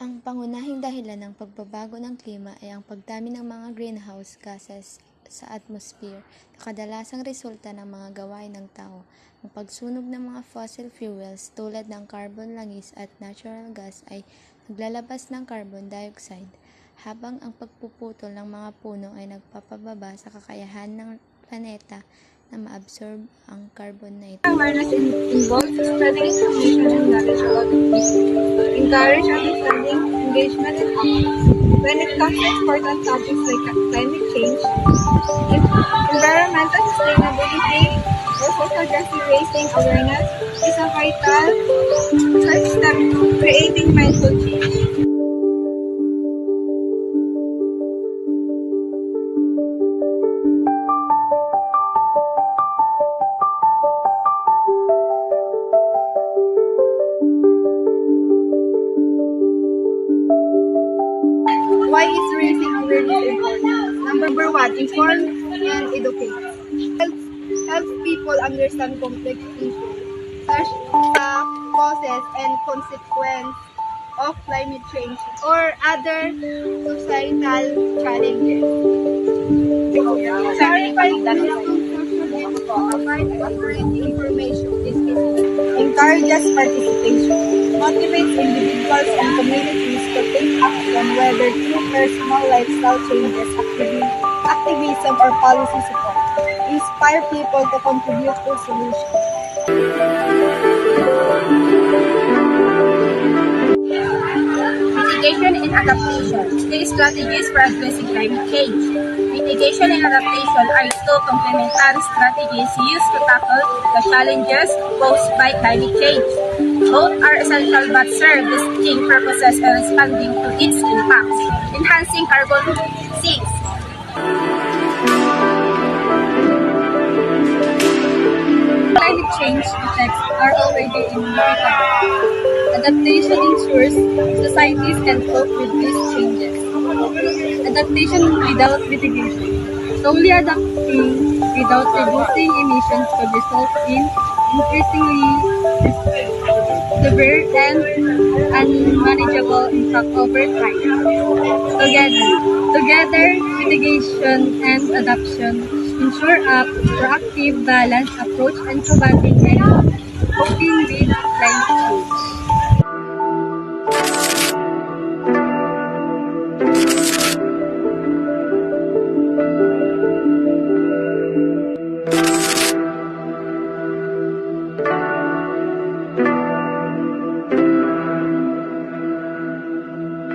Ang pangunahing dahilan ng pagbabago ng klima ay ang pagdami ng mga greenhouse gases sa atmosphere na kadalasang resulta ng mga gawain ng tao. Ang pagsunog ng mga fossil fuels tulad ng carbon langis at natural gas ay naglalabas ng carbon dioxide, habang ang pagpuputol ng mga puno ay nagpapababa sa kakayahan ng planeta na ma-absorb ang carbon na ito. Awareness involves spreading information and knowledge about the issue, encourage understanding, engagement, and action. When it comes to important topics like climate change, environmental sustainability, or social justice, raising awareness is a vital first step to creating mindful change. Why is raising awareness important? Number one, inform and educate. Helps people understand complex issues such as causes and consequences of climate change or other societal challenges. Clarify provide accurate information. Encourages participation. Motivates individuals and communities to take action, whether through personal lifestyle changes, activism, or policy support. Inspire people to contribute to solutions. Mitigation and adaptation. Three strategies for addressing climate change. Mitigation and adaptation are two complementary strategies used to tackle the challenges posed by climate change. Both are essential but serve distinct purposes in responding to its impacts. Enhancing carbon sinks. Climate change effects are already inevitable. Adaptation ensures societies can cope with these changes. Adaptation without mitigation. Solely adapting without reducing emissions could result in increasingly severe and unmanageable impact over time. Together, mitigation and adaptation ensure a proactive, balanced approach in combating and coping with